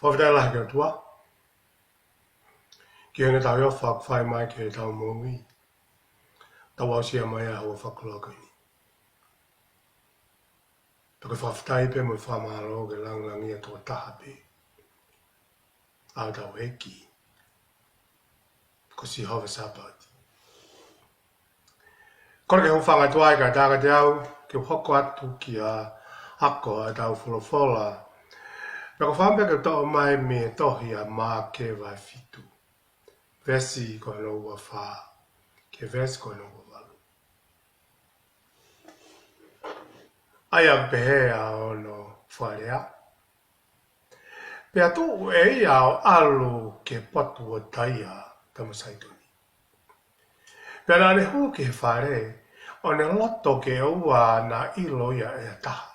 Fafitala ke tua. Ki ene tau yo whai mai ke tau mongi. Tau au sia mai a hua whakula koini. Pake whafitai pe mo whamaro ke langi a tua taha pe. Au tau eki. Ko si hova sapati. Kore ke hu whanga tuai ka tāka te au. Ke hoko atu ki a hako a tau wholofola. Pako whampe ke toa mai me tohi a maa ke vai fitu. Vesi ko no ua wha. Ke vesi ko no ua walu. Aia pehe a ono wharea. Pea tu e au alu ke potu o taia tamasaitoni. Pea nane hu ke whare o ne loto ke ua na ilo ia e taha.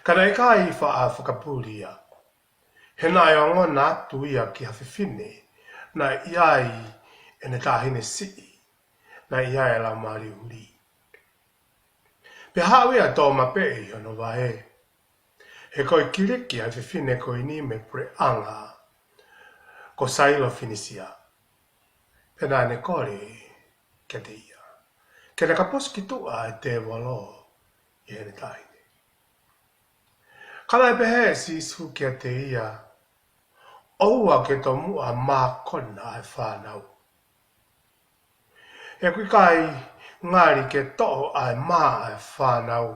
Kana e kai wha a whakapuria. He nai o ngona atu ia ki hawhiwhine na iai e ne tāhine sii na iai la mari uri. Pe hawi a tō mapei ono wae. He koi kiriki a whiwhine koi ni me pre anga ko sailo finisia. Pena ne kore ke te ia. Ke ne ka poski tua e te walo i hene tahine. Kana e pehe si su ke te ia oua ke to mua mā kona e whanau. E kui kai ngari ke toho ai mā e whanau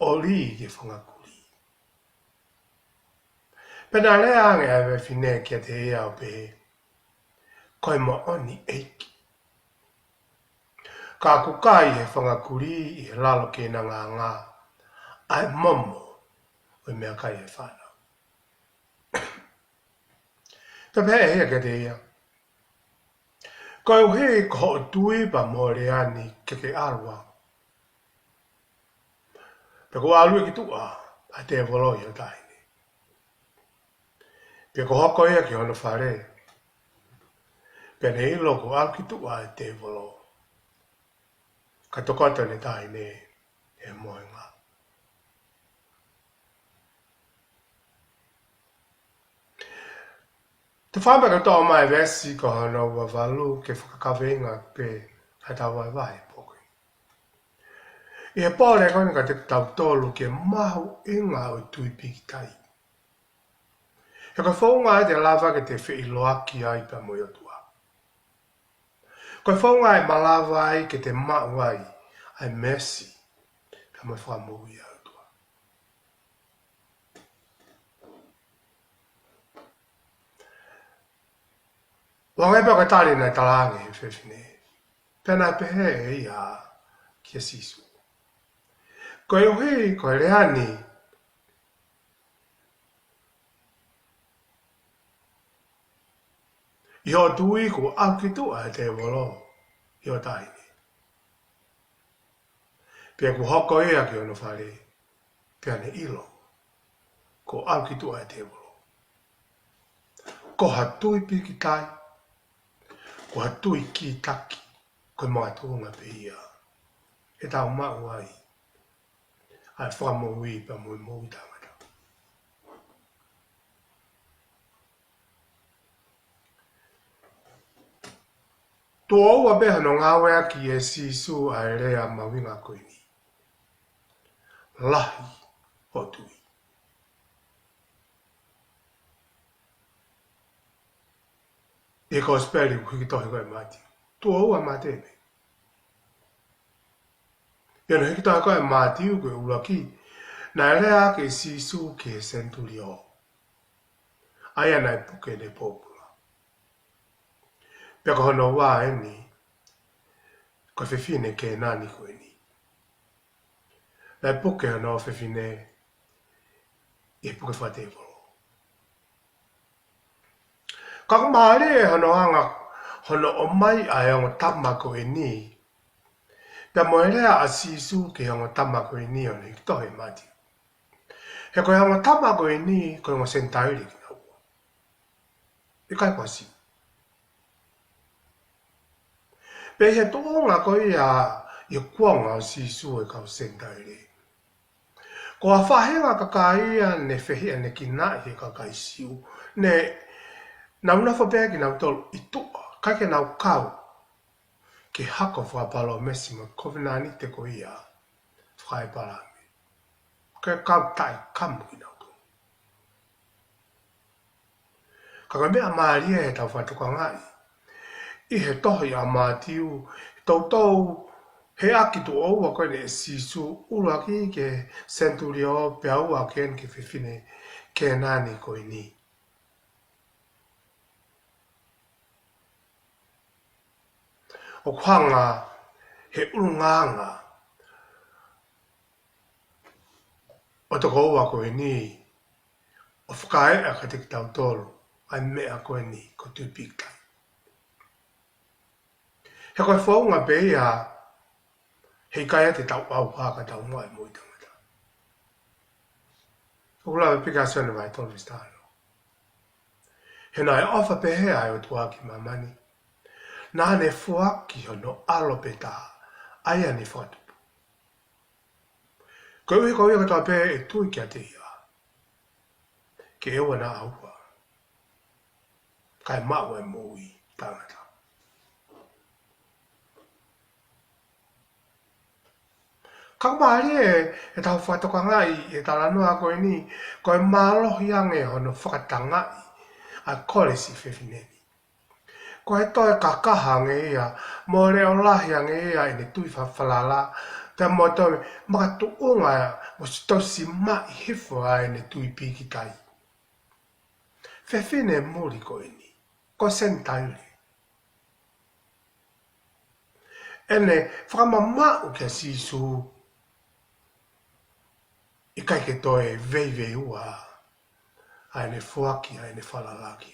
o li ke whangakuri. Pena lea ange e we whine ke te ia o pehe. Koe mo oni eiki. Ka kukai he whangakuri i he lalo ke na ngā. Ai momo o mea kai e whanau. Te pehe hea ke te ia. Koe uhe ko o tui pa more ani ke ke arua. Pe ko alue ki tua a te voloi o taine. Pe ko hoko ia ki hono whare. Pe ne ilo ko al ki tua a te volo. Ka tokoto ne taine e moenga. Te whamba ka toa mai vesi ko hono wa walu ke whakakawenga pe a tawa vai poki. I he pōre kone ka te tau tolu ke mahu inga o tui piki tai. He ka whaunga e te lava ke te whi loaki ai pa moi o tua. Koe whaunga e malava ai ke te mau ai ai mesi ka mai whamui au tua. Wangai ka tari nei talange he whewhine. Pena pehe e ia kia sisu. Koe uhi, koe reani. I o tui ko aukitua e te wolo. I o taini. Pea ku hoko ea ki ono whare. Pea ne ilo. Ko aukitua e te wolo. Ko hatui piki tai. Ko hatui ki taki. Koe mga tūnga pe ia. E tau mau ai. Ai whamui pa mui mui tangata. Tō aua beha no ngā wea ki e sisu ai rea mawinga koini. Lahi o tui. E ko speri kuki tohi koe mati. Tō aua matene. Ia no hiki tohi koe mati u koe uraki. Na rea ke sisu ke senturi o. Aia nai puke ne popula. Pea ko hono wā e ni. Ko whiwhine ke nani koe ni. Nai puke hono whiwhine. E puke whateworo. Kako maare e hono anga. Hono o mai ai ongo tama koe ni. Pea mo rea a sisu ke ongo tama koe ni ono hiki tohi mati. He koe ongo tama koe ni koe ongo sentairi ki nau. E kai kwa si. Pe he tōnga koe ia i kuanga o sisu e kau sentairi. Ko a whahenga kakaia ne whehia ne ki nai he kakai siu. Ne nau na whapea ki nau tolu i tua. Kai ke nau kau. Ke hako whapalo mesi ma kovinani te ko ia. Whai parami. Ke kau tai kamu ki nau tolu. Kaka mea maaria he tau whatuka ngai. I he tohi a mātiu. Tau he aki tu oua koe ne sisu ura ki ke centurio pe aua ken ke whiwhine ke nani koe ni. O kwanga he urunganga o toko oua koe ni o whakae a ka te ki tau tolu ai mea koe ni ko tupikai. He koe whaunga beia hei kai te tau au haka tau mai mui tangata. Ula pika sone vai tolu stano. He nai ofa pehea ai o tuaki mamani. Nā ne fuaki hono alo peta aia ni whatupu. Ko uhi ko iaka tā pē e tui kia te ia. Ke ewa nā aua. Kai mau e mui tangata. Kau maari e tau whatoka ngai e talanua koe ni koe mālohi ange hono whakatangai a kolesi whewhineni. Ko he toi kakaha nge ia, mo reo lahi ange ia i ne tui whawhalala, te mo toi makatu unga ia, mo si tosi mai hifo ai ne tui piki tai. Whewhine muri koe ni, ko sentauri. Ene, whakamamau kia sisu, i kai ke toi vei ua, ai ne fuaki, ai ne whalalaki.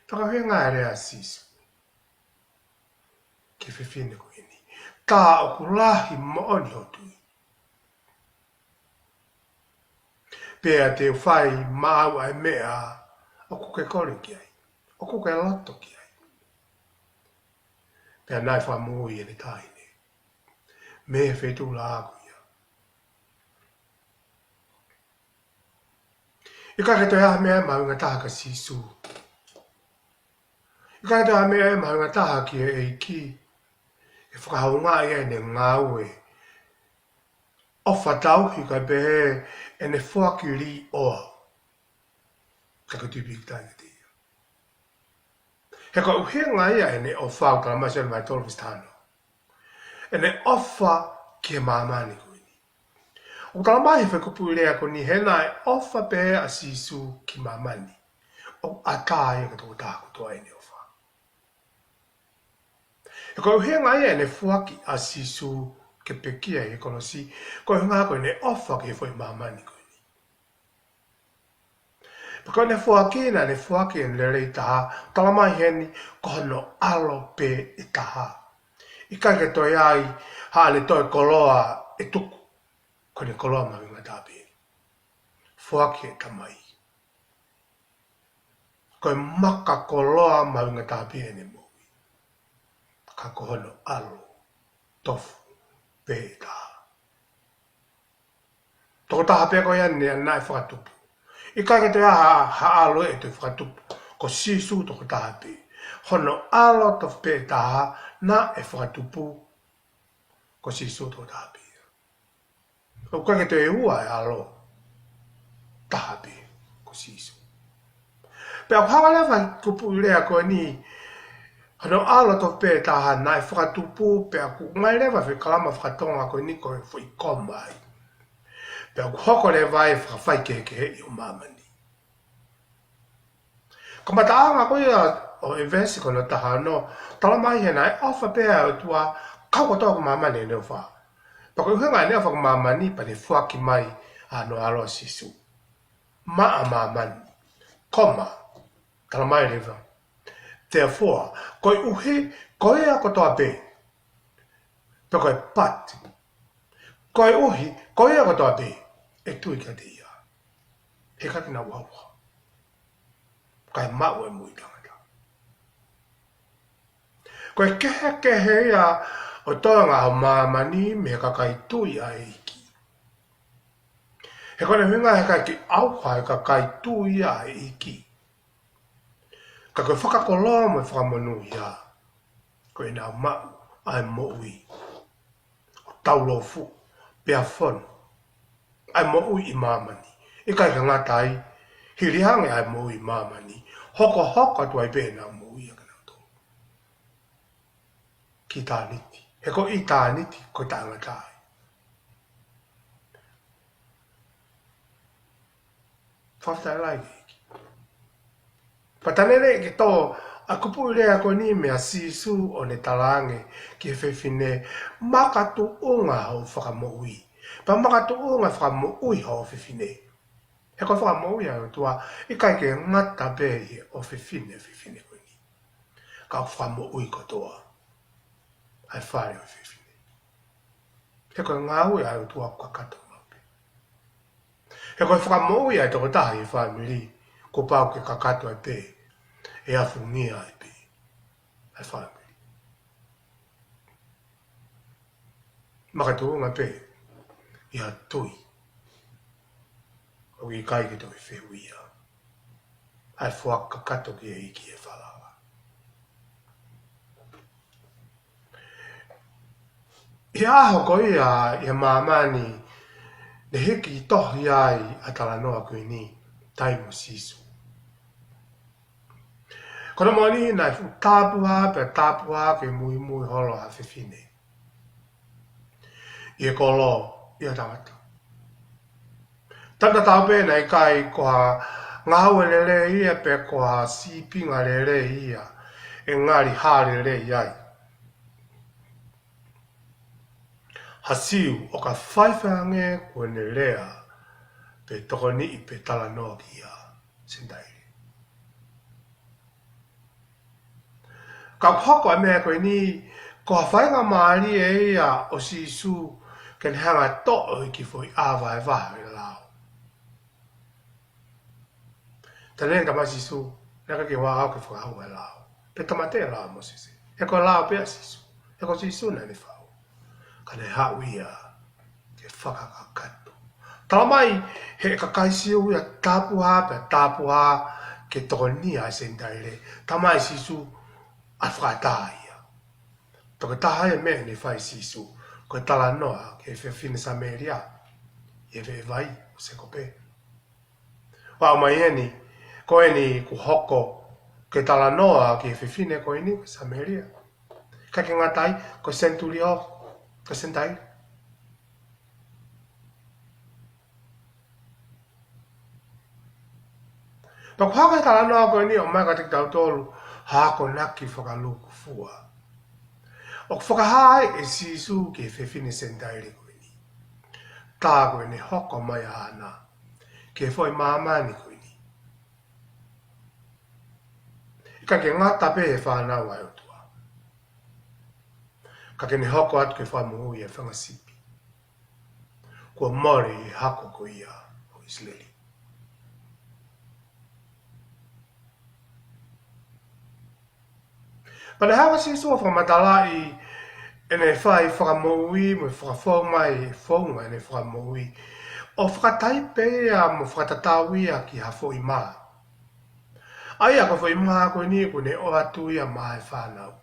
Whakawenga e rea sisu. Ke whiwhine ko ini. Tā o kulahi mooni o tui. Pea te whai mau ai mea o kuke kore ki ai. O kuke loto ki ai. Pea nai wha mui e ne taine. Me whetu la aku ia. I ka ke toi aha mea maunga taha ka sisu. I ka te mea e maunga taha ki e iki. E whakahaunga ia e ne ngāue. O whatau hi kai pehe e ne whakiri oa. Ka tupi ki tainga te ia. He ka uhenga ia e ne o whau kala masel mai tolu vistano. E ne ofa ki e mamani ko ini. O kala mai he kupu ilea ko ni hena e ofa pehe a sisu ki mamani. O atai e ka toko tāku toa e ne ofa. E koe uhenga ia ne fuaki a sisu ke pekia e kolosi, koe hunga koe ne ofa ke foi mamani koe ni. Koe ne fuaki na ne fuaki en lerei taha, talamai heni kono alo pe e taha. I kai ke toi ai, haa le toi koloa e tuku, koe ne koloa mawinga tāpe. Fuaki e tamai. Koe maka koloa mawinga tāpe e ne mo. Ka kohono alo, tofu, pēta. Toko taha pēko iani a nai whakatupu. I kai ke te aha alo e te whakatupu, ko sisu toko taha pē. Hono alo tofu pēta na e whakatupu, ko sisu toko taha pē. O kai ke te ua e alo, taha pē, ko sisu. Pēo hawalewa kupu ilea koe ni, hano ala to pe taha nai whakatupu pe aku ngai lewa whi kalama whakatonga koe niko e whi komai. Pe aku hoko le vai whakawhai ke i o mamani. Ka mataanga koe o investi kono taha no, talamai he nai awha pēa o tua kaua tōku mamani e neo wha. Pa koe hunga e neo whaka mamani pa ne whaki mai ano alo sisu. Maa mamani. Koma. Talamai lewa. Therefore, koe uhe, koe a kotoa pe. Pe koe pat. Koe uhi, koe a kotoa pe. E tui ka te ia. He kaki na wawa. Kai mau e mui tangata. Koe kehe ia o toa ngā mamani me kakai tui a eiki. He kone winga he kai ki auha he ka kai tū ia e iki. Ka koe whakakoloa mo e whakamonu ia. Koe nā mau ai mo ui. O taulo fu, pia whonu. Ai mo ui I mamani. I kai ka ngata ai, hirihange ai mo ui mamani. Hoko hoko tu ai pēnā mo ui a kanau tō. Ki tā niti. He ko I tā niti, ko tā ngata ai. Whaftai lai ki. Patanere ki tō, a kupu rea ko ni mea sisu o ne talange ki he whewhine makatu unga hau whakamoui. Pa makatu unga whakamoui hau whewhine. He ko whakamoui hau tua, I kai ke ngata behe o whewhine ko ni. Ka whakamoui ko toa. Ai whare o whewhine. He ko ngāui hau tua kakato. He koe whakamoui ai toko tahi I whamiri, ko pau ke kakato ai pē, e awhungia ai pē, ai whamiri. Makatounga pē, I a tui, o I kai ki toi whewia, ai whakakato ki e iki e whalawa. I aho ko I a mamani, ne heki tohi ai a talanoa koe ni, taimu sisu. Kono moni nai fu tāpuha ke mui holo a whiwhine. I e kolo, I a tawata. Tata tau pēna I kai koha ngāua lere ia pe koha sipinga lere ia, e ngāri hāre lere iai. Hasiu o ka whaiwhange kua ne lea pe toko ni I pe talanoa ki ia sendairi. Ka hoko a mea koe ni koha whainga maari e ia o sisu ken hanga to'o I ki fwoi awa e waha e lao. Tanei ka ma sisu, naka ki wā au ke whakahau e lao. Pe tamate e lao mo sisi. E ko lao pia sisu. E ko sisu na ni whau. Ka ne hauia ke whakakakato. Talamai he kakaisi ui a tāpuha ke toko ni a sendaire. Tamai sisu a whakatāia. Toko taha e mea ni whai sisu. Ko tala noa ke whewhine sa meria. E we vai o se kope. Wao mai eni, ko eni ku hoko ke tala noa ke whewhine ko eni sa meria. Ka ke ngatai ko centurio ka sentai. Pa ku haka tala noa ko eni o mai ka te tau tolu hako naki whakaluku fua. O whakahai e sisu ke whewhine sentai ko eni. Tā ko eni hoko mai ana ke whoi mamani ko eni. Ka ke ngata pe e whanau ai o tua. Ka ke ni hoko atu ke whamu i e whangasipi. Kua mori e hako ko ia o Isleli. Pane hawa si sua whamatalai e ne whai whakamoui mo whakawhau mai e whaunga e ne whakamoui. O whakatai pēa mo whakatatawia ki hafo I maa. Ai a ko whai maa koe ni ko ne o atu ia maa e whanau.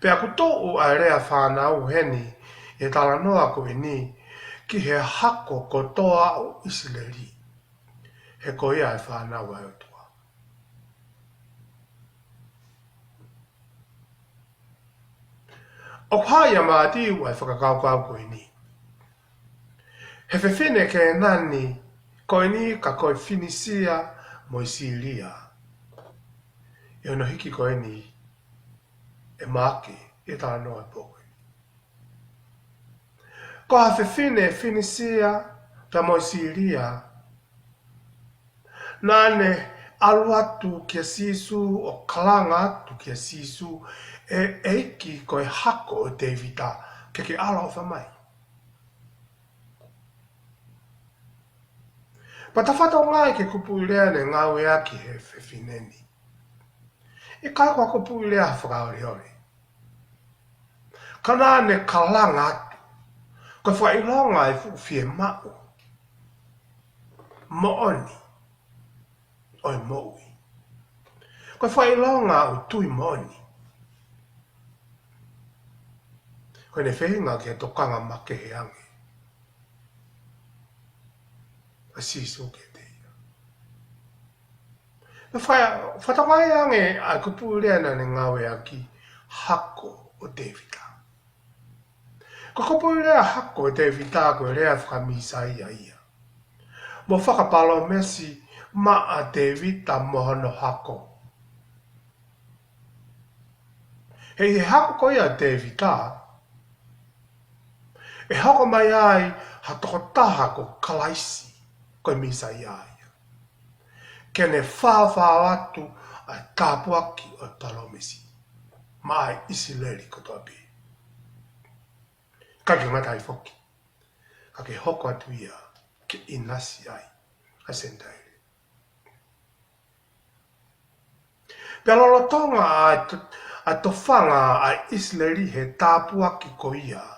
Pea ku tō o a rea whanau heni e tala noa koe ni ki he hako ko toa o Isleli. He ko ia e whanau ai o tua. O kaya maati u ai whakakaukau koe ni. He whewhine ke nani koe ni ka koe Finisia mo Siria. E ono hiki koe ni e maake e tala noa pokoe. Ko ha whewhine Finisia ta mo Siria. Nane alu atu kia sisu o kalanga atu kia sisu e eiki koe hako o Davida ke ala o whamai. Pa ta whata o ngai ke kupu ilea ne ngau ea ki he whewhineni. E kai kua kupu ilea whakaori ori. Kana ne kalanga atu Ko whai longa e fu fie mau. Mooni. Oi moui. Ko whai longa o tui mooni. Ko ne whenga ki a tokanga make he ange. A siso ke te ia. Na whatangai ange a kupu reana ne ngawe aki hako o Davida. Ko kupu rea hako o Davida ko rea whakamisa ia. Mo whakapalo mesi ma a Davida mohono hako. He hako ko ia Davida. E hako mai ai ha toko taha ko kalaisi ko misa ia. Kene whawha atu a tāpuaki o talomesi. Mai isi leri kotoa pi. Ka ki ngata i whoki. Ka ke hoko atu ia ke inasi ai a sendaire. Pea lolotonga a tofanga a isi leri he tāpuaki ko ia.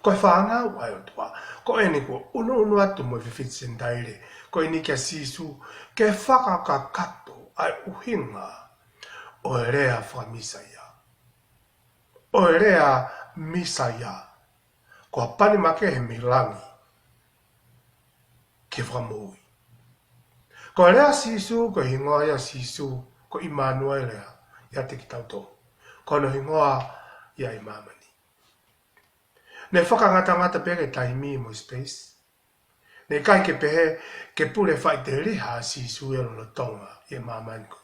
Ko e whanau ai o tua. Ko eni ko unu atu mo whiwhiti sendaire. Ko eni kia sisu ke whakakakato ai uhinga o e rea whamisa ia. O e rea misa ia. Ko a pani make he milangi ke whamui. Ko e rea sisu ko hingoa ia sisu ko Immanuel ia te ki tauto. Ko no hingoa ia i mamani. Ne whakangata pere taimi mo space. Ne kai ke pehe ke pure whai te riha sisu e lo tonga i mamani ko.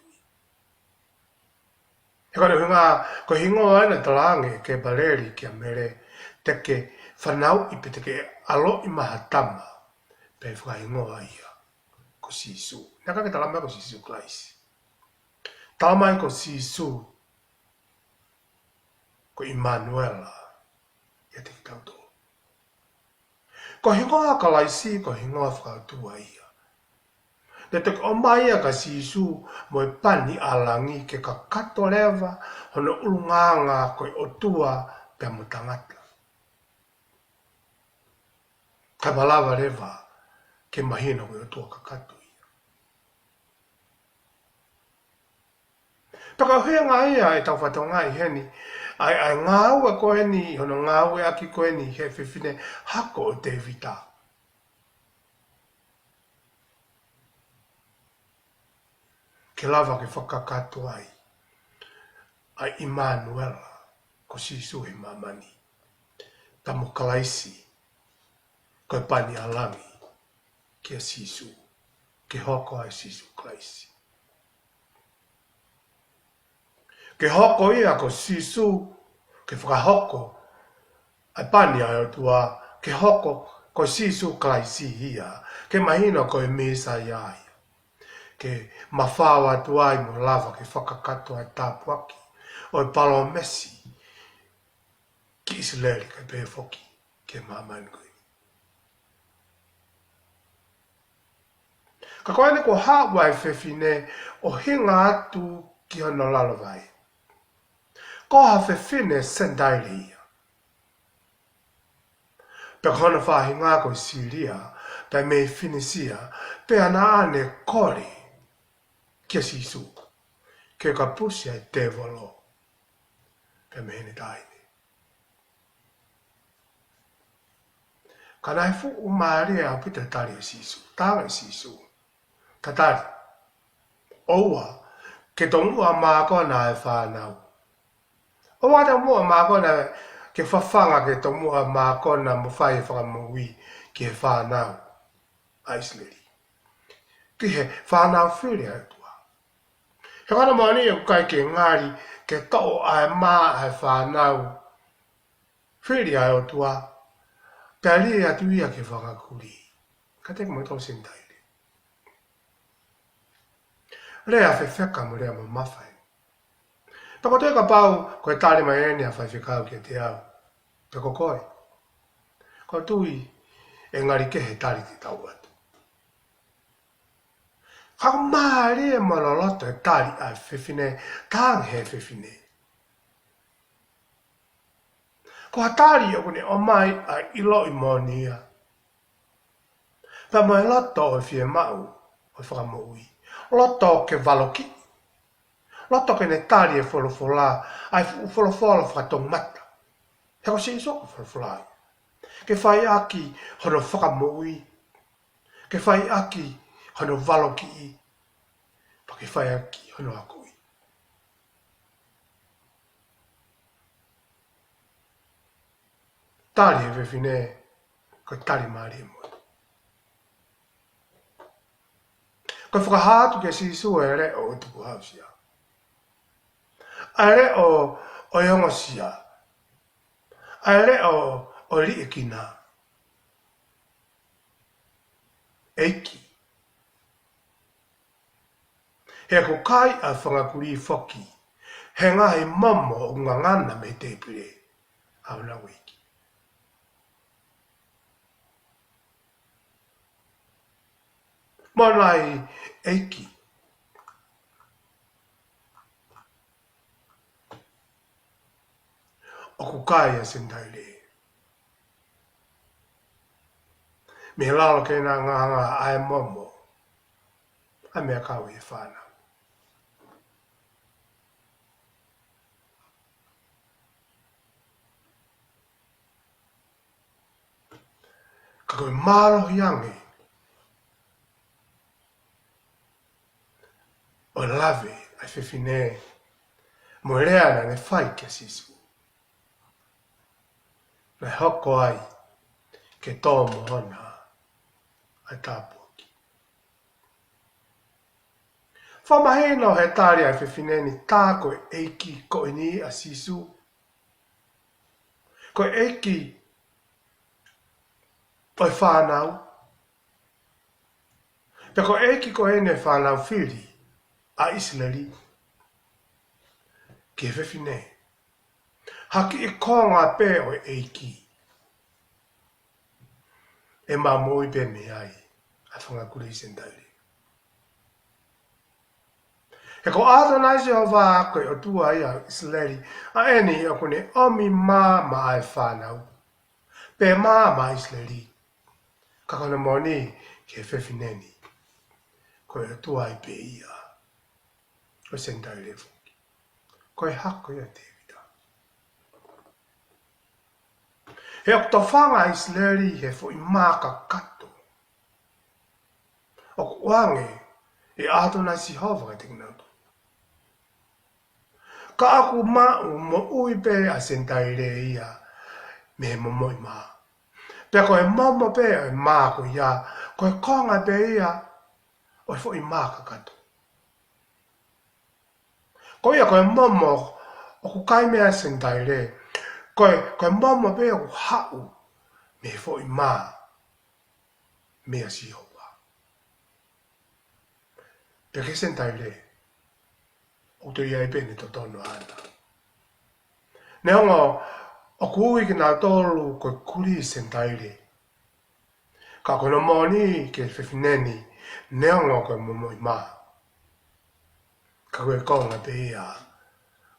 He kore hunga, ko hingoa ana talange ke baleri ki a mere te ke whanau i pete ke alo i mahatama pe whaka hingoa ia ko sisu. Naka ke talama ko sisu klaisi. Talamai ko sisu ko Immanuela ia te ki tauto. Ko hingoa kalaisi ko hingoa whakautua ia. Ne te o mai a ka sisu mo e pani alangi ke ka kato lewa hono ulunganga ko i otua pe mo tangata. Ka malawa lewa ke mahina ko i otua ka kato ia. Paka huenga ia e tau whatonga i heni ai ngāua ko heni hono ngāua aki ko heni he whiwhine hako o Davida. Ke lava ke whakakato ai Immanuel ko sisu he mamani. Tamo kalaisi ko pani alangi ke sisu. Ke hoko ai sisu kalaisi. Ke hoko ia ko sisu ke whakahoko ai pani ai o tua ke hoko ko sisu kalaisi ia. Ke mahina ko e mesa iai. Ke mawhawa tuai mo lava ke whakakato ai tāpuaki o e palo mesi ki Israeli ke pēwhoki ke mamani koe. Ka koe ne ko hawai whewhine o hinga atu ki hono lalavai. Ko ha whewhine sendaire ia. Pe kona whahinga ko Syria, pe me Finisia, pe ana ane kore kia sisu, ke ka pusi ai te valo, pe me hene taine. Ka nai fu umari a pita tari sisu, tanga sisu, tatari. Oua, ke tongu a māko na e whanau. Oua ta mua māko na ke whawhanga ke tongu a māko na mwhai whakamui ke whanau. Aisleri. Ki he whanau whiri au tua. He kona mani e kai ke ngari ke tau ai mā ai whanau whiri au tua. Pea li atu ia ke whakakuri. Ka te mo tau sendaire. Rea whewheka mo rea mo mawhai. Pako te ka pau koe tāre mai ene a whai whekau ke te au. Peko koe. Ko tui e ngari ke he tari te tau atu. Kako maare e maloloto e tari ai whiwhine, tāng he whiwhine. Ko hatari o kone o mai a ilo i monia. Pa mo e loto e fie mau o whakamoui. Loto ke valoki. Loto ke ne tari e wholofola ai wholofola whakatong mata. He ko si iso wholofola. Ke whai aki hono whakamoui. Ke whai aki hono valoki. Pa ke whai aki hono akui. Tari e whewhine ko tari maari e mo. Ko whakahātu ke si iso e re o tuku hausia. Are o iongo sia. Are o li e kina. Eiki. He ko kai a whangakuri whoki. He ngahi mamo o ngangana me te pire. Auna wiki. Monai eiki. O ko kai a sentai le. Me lalo ke nga nganga ai mamo. A mea kau e whana. Ka koe maro hiange. O lave ai whewhine. Mo rea na ne whai ke sisu. Na hoko ai ke tō mohona ai tāpuaki. Whamaheno he tāri ai whewhine ni tā koe eiki koe ni a sisu. Koe eiki oi whānau. Pe koe eiki koe ene whānau whiri a Israeli. Ke whewhine. Haki e konga pē o eiki. E mā moi pē me ai. A whangakuri i sendauri. E ko Adonai Jehovah koe o tua ia Israeli. A eni o kone omi mā ai whānau. Pē mā Israeli. Ka kona moni ke whewhineni. Koe o tua i pē ia. O sendauri fuki. Koe hako ia te vita. He o to whanga Israeli he fo i mā kato. O ko wange e Adonai Jehovah ka te kinautu. Ka aku mau mo ui pe a sentaire ia me he momo i maa. Pea koe momo pe e maa ko ia, koe konga pe ia, o fo i maa kakato. Ko ia koe momo o ku kai mea sentaire, koe momo pe o hau me he fo i maa mea si hoa. Pea ke sentaire, o te iai pene to tono ana. Neongo, o kui ki nā tolu koe kuri sentaire. Ka kono moni ke whewhineni, neongo koe momo i maa. Ka koe konga pe ia,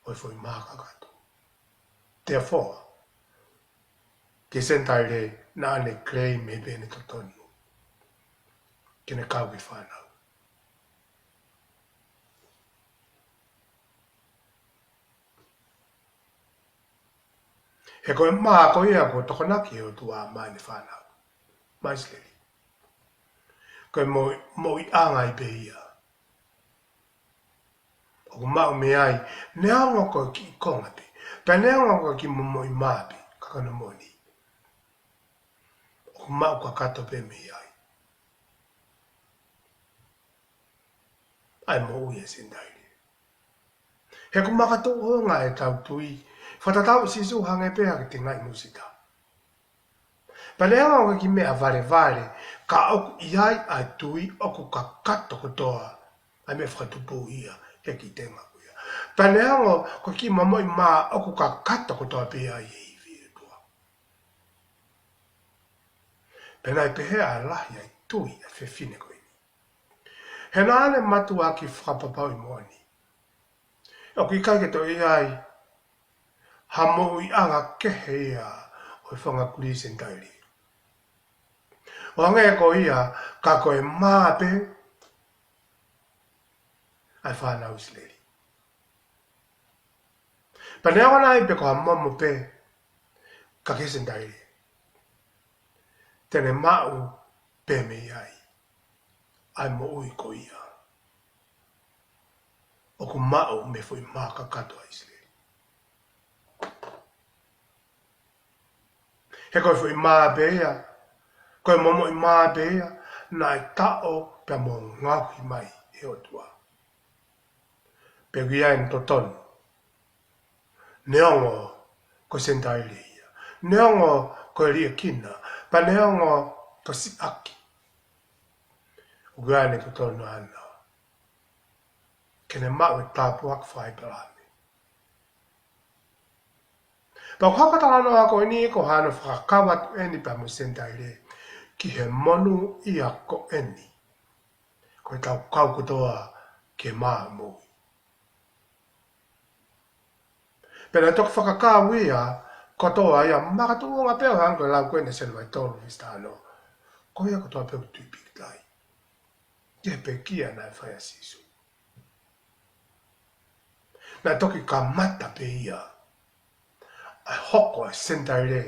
o i fwoi maa kakato. Therefore, ke sentaire nā ne klei me pene to tono. Kene kau ki whanau. He koe maa ko ia ko tokonaki o tua mai ne whanau. Mai sleri. Koe mo i anga i pe ia. O ko mau me ai, neongo koe ki konga pe. Pea neongo koe ki momo i maa pe, kakana moni. O ko mau ka kato pe me ai. Ai mo ui e sendairi. He ko makato o ngā e tau tui, whatatau sisu hange pēha ki te ngai musika. Paleanga o ki mea vare, ka oku iai ai tui oku ka kato kotoa, ai me whakatupu ia, he ki tenga kuia. Paleanga o ki mamoi maa oku ka kato kotoa pēha i hivi e tua. Penai pehea a lahi ai tui ai whewhine koini. He nāne matua ki whakapapau i moani. O ki kai ke to iai, Hamo i anga kehea o whanga kuri sentairi. O nge ko ia ka koe māpe ai whanau isleri. Panea wana i pe ko hamo pe ka ke sentairi. Tene mau pe me ai. Ai mo ui ko ia. O ku mau me foi maka kato a isleri. He koe foi māpe ia. Koe momo i māpe ia. Na e tao pe mo ngauhi mai e o tua. Pe guia en totonu. Neongo ko sentairi ia. Neongo ko ria kina. Pa neongo to si aki. Guia en totonu ana. Kene mau e tapu ak whai pelame. Pa whakatala no ako ini ko hana whakawat eni pa mo sentairi. Ki he monu ia ko eni. Ko e tau kau kutoa ke maa mui. Pena toki whakakau ia, kotoa ia, makatua peo hanko lau koe ne sen mai tolu vistano. Ko ia kotoa peo tupik tai. Ke pe kia nai whai asisu. Nai toki ka mata pe ia. Ai hoko e sentaire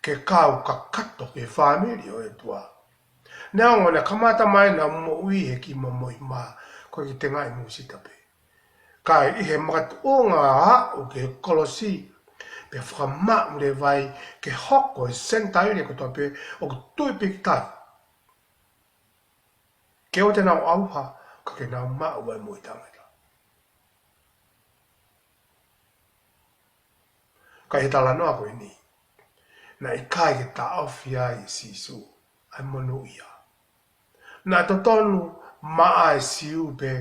ke kau ka kato ke whamiri o e tua. Nea ngone kamata mai na mo ui he ki mo i maa, ko ki te ngai musita pe. Kai i he makatunga a o ke kolosi, pe whakama ure vai ke hoko e sentaire kotoa pe o ku tui piki tai. Ke o te nau auha, ka ke nau maa ua e mui tangata. Kai he tala noa koe ni, na i kai ke ta awhia i sisu, ai monu ia. Na to tonu maa e siu pe,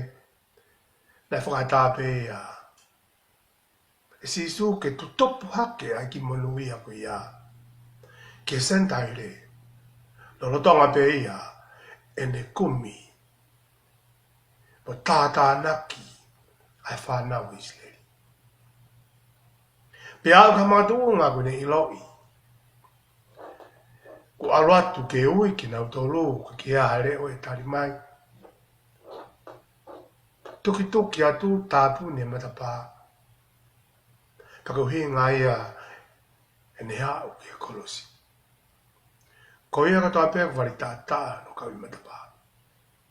na whakata pe ia. E sisu ke tu topu hake ai ki monu ia ko ia. Ke sentaire, lolotonga pe ia, e ne kumi, po tata naki, ai whanau isleri. Pe au ka matunga kune iloi. Ko aluatu ke ui ki nau tolu, ko ki ahare o e tari mai. Tuki tuki atu tāpu ne matapa. Kakau hi ngā ia e ne hao ki a kolosi. Ko ia katoa pēk wari tātā no kau i matapa.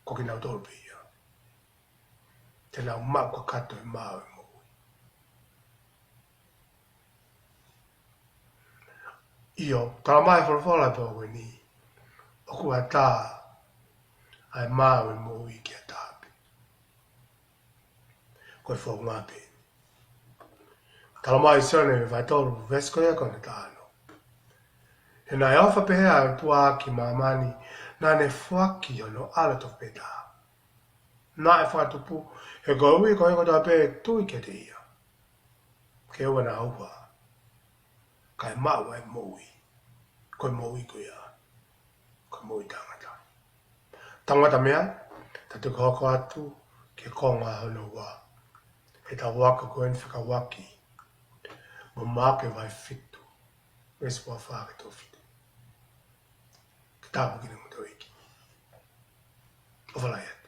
Ko ki nau tolu pe ia. Te nau mau ka kato e mau e mou. Io, tala mai whalafola pe o ni. Oku a tā ai mau e mou i ki a tāpe. Ko e whau ngā pe. Tala mai sone me vai tolu vesko ia kone tāno. He nai awha pehea e tua ki mamani na ne whaki o no ala tof peta. Na e whatupu he goui ko heko tā pe tui ke te ia. Ke ua na aua. Kai mau e moui. Koe moui ko ia. Koe moui tangata. Tangata mea, tatu koko atu ke konga hono wa. He ta waka koen whika waki. Mo make vai fitu. Wes wa whake tō fitu. Ki tāpu ki ne mo tō iki. O whalai atu.